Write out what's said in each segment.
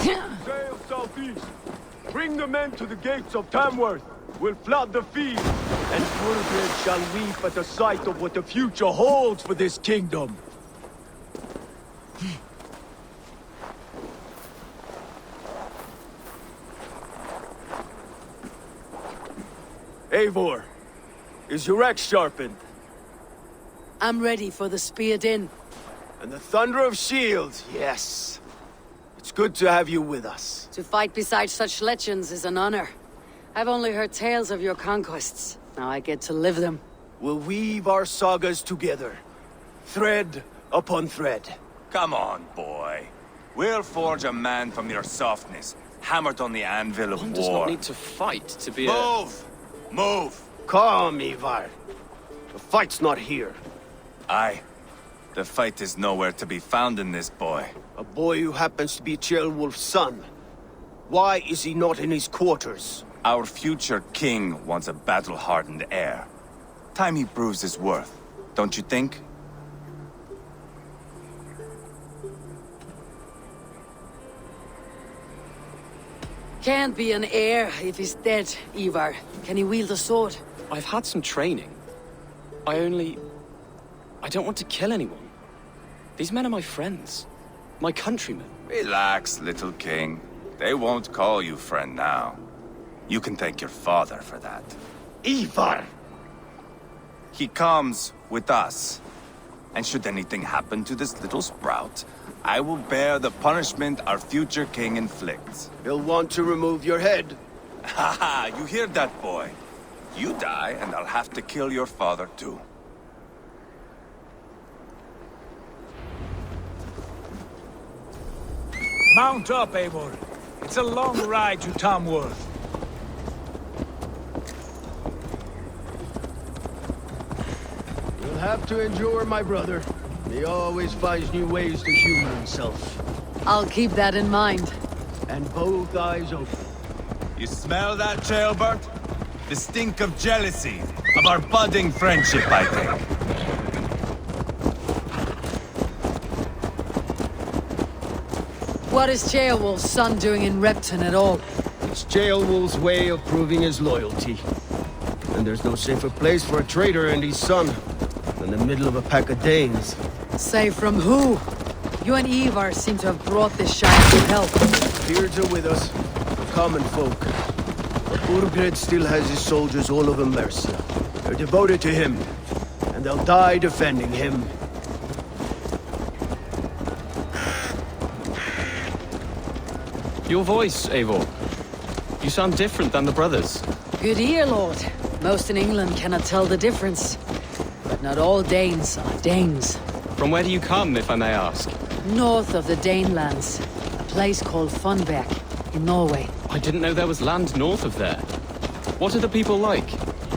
Sail southeast. Bring the men to the gates of Tamworth. We'll flood the field, and Mordred shall weep at the sight of what the future holds for this kingdom. Eivor, is your axe sharpened? I'm ready for the spear din. And the thunder of shields, yes. It's good to have you with us. To fight beside such legends is an honor. I've only heard tales of your conquests. Now I get to live them. We'll weave our sagas together, thread upon thread. Come on, boy. We'll forge a man from your softness, hammered on the anvil of One war. does not need to fight to be Move! Move! Calm, Ivar. The fight's not here. Aye. The fight is nowhere to be found in this boy. A boy who happens to be Ceolwulf's son. Why is he not in his quarters? Our future king wants a battle-hardened heir. Time he proves his worth, don't you think? Can't be an heir if he's dead, Ivar. Can he wield a sword? I've had some training. I don't want to kill anyone. These men are my friends. My countrymen. Relax, little king. They won't call you friend now. You can thank your father for that. Ivar! He comes with us. And should anything happen to this little sprout, I will bear the punishment our future king inflicts. He'll want to remove your head. Haha, you hear that, boy? You die, and I'll have to kill your father, too. Mount up, Eivor. It's a long ride to Tamworth. You'll have to endure, my brother. He always finds new ways to humor himself. I'll keep that in mind. And both eyes open. You smell that, Jailbert? The stink of jealousy, of our budding friendship, I think. What is Ceolwulf's son doing in Repton at all? It's Ceolwulf's way of proving his loyalty. And there's no safer place for a traitor and his son than the middle of a pack of Danes. Safe from who? You and Ivar seem to have brought this shire to help. Beards are with us, the common folk. But Urgred still has his soldiers all over Mercia. They're devoted to him, and they'll die defending him. Your voice, Eivor. You sound different than the brothers. Good ear, Lord. Most in England cannot tell the difference. But not all Danes are Danes. From where do you come, if I may ask? North of the Danelands, a place called Funberg, in Norway. I didn't know there was land north of there. What are the people like?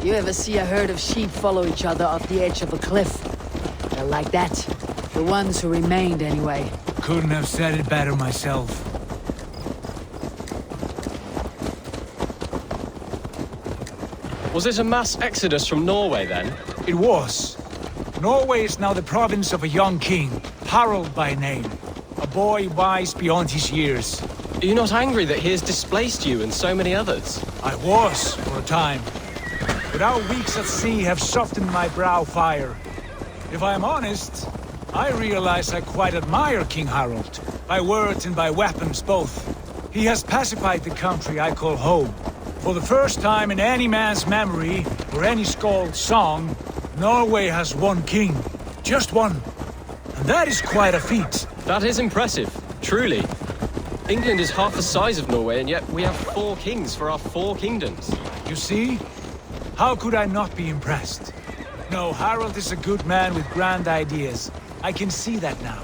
You ever see a herd of sheep follow each other off the edge of a cliff? They're like that. The ones who remained, anyway. Couldn't have said it better myself. Was it a mass exodus from Norway, then? It was. Norway is now the province of a young king, Harald by name. A boy wise beyond his years. Are you not angry that he has displaced you and so many others? I was, for a time. But our weeks at sea have softened my brow fire. If I am honest, I realize I quite admire King Harald. By words and by weapons both. He has pacified the country I call home. For the first time in any man's memory, or any skald's song, Norway has one king. Just one. And that is quite a feat. That is impressive, truly. England is half the size of Norway, and yet we have 4 kings for our 4 kingdoms. You see? How could I not be impressed? No, Harald is a good man with grand ideas. I can see that now.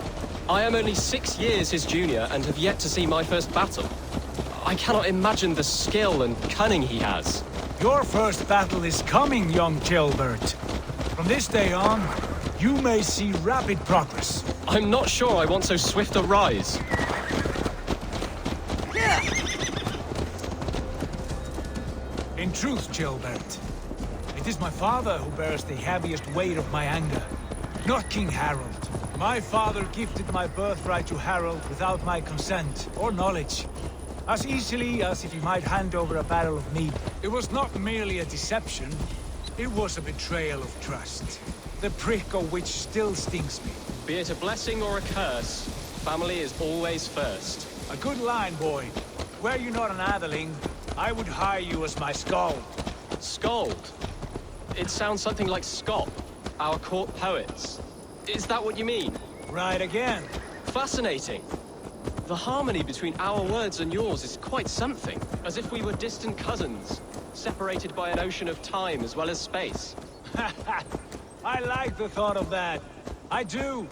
I am only 6 years his junior and have yet to see my first battle. I cannot imagine the skill and cunning he has. Your first battle is coming, young Ceolbert. From this day on, you may see rapid progress. I'm not sure I want so swift a rise. In truth, Ceolbert, it is my father who bears the heaviest weight of my anger, not King Harald. My father gifted my birthright to Harold without my consent or knowledge. As easily as if he might hand over a barrel of mead. It was not merely a deception. It was a betrayal of trust. The prick of which still stings me. Be it a blessing or a curse, family is always first. A good line, boy. Were you not an atheling, I would hire you as my skald. Skald? It sounds something like Scott, our court poets. Is that what you mean? Right again. Fascinating. The harmony between our words and yours is quite something. As if we were distant cousins, separated by an ocean of time as well as space. I like the thought of that. I do.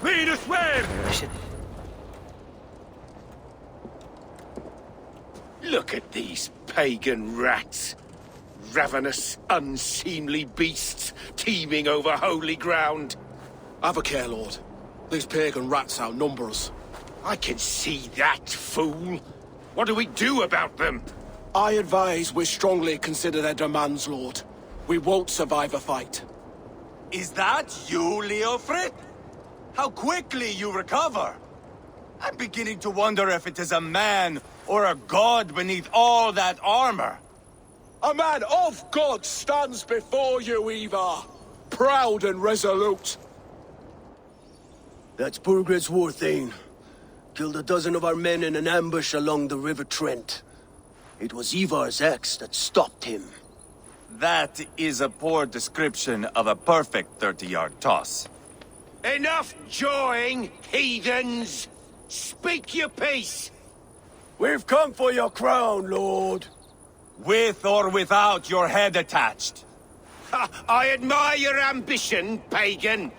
Lead us where? Look at these pagan rats. Ravenous, unseemly beasts teeming over holy ground. Have a care, Lord. These pagan rats outnumber us. I can see that, fool. What do we do about them? I advise we strongly consider their demands, Lord. We won't survive a fight. Is that you, Leofrid? How quickly you recover! I'm beginning to wonder if it is a man or a god beneath all that armor. A man of God stands before you, Ivar. Proud and resolute. That's Burgred's war thane. Killed a dozen of our men in an ambush along the River Trent. It was Ivar's axe that stopped him. That is a poor description of a perfect 30-yard toss. Enough jawing, heathens! Speak your peace! We've come for your crown, Lord. With or without your head attached. Ha, I admire your ambition, pagan.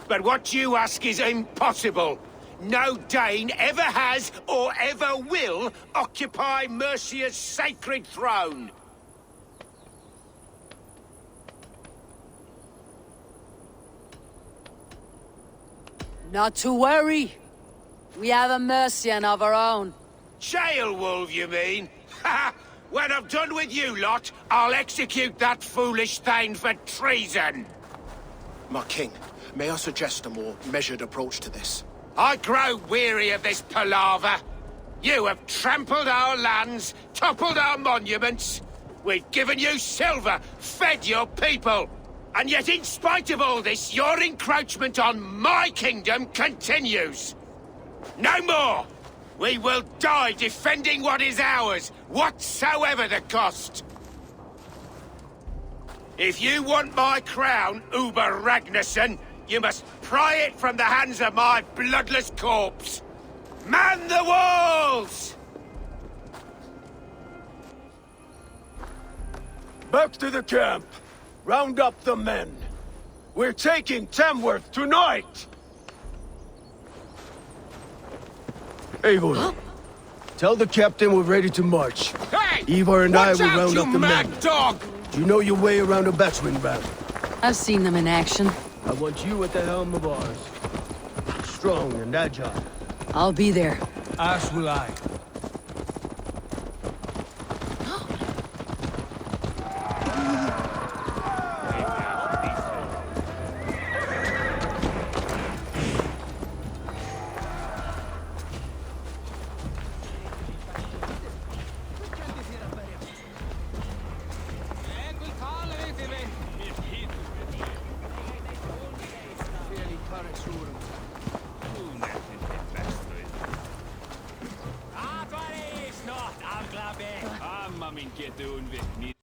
But what you ask is impossible. No Dane ever has or ever will occupy Mercia's sacred throne. Not to worry. We have a Mercian of our own. Jailwolf, you mean? Ha! When I'm done with you lot, I'll execute that foolish thing for treason. My king, may I suggest a more measured approach to this? I grow weary of this palaver. You have trampled our lands, toppled our monuments. We've given you silver, fed your people. And yet, in spite of all this, your encroachment on my kingdom continues. No more! We will die defending what is ours, whatsoever the cost. If you want my crown, Uber Ragnarsson, you must pry it from the hands of my bloodless corpse. Man the walls! Back to the camp. Round up the men. We're taking Tamworth tonight! Eivor, tell the captain we're ready to march. Hey! Ivar and I Watch will out, round you up the mad men. dog! Do you know your way around a battering ram? I've seen them in action. I want you at the helm of ours. Strong and agile. I'll be there. As will I. Mamma min get unvik.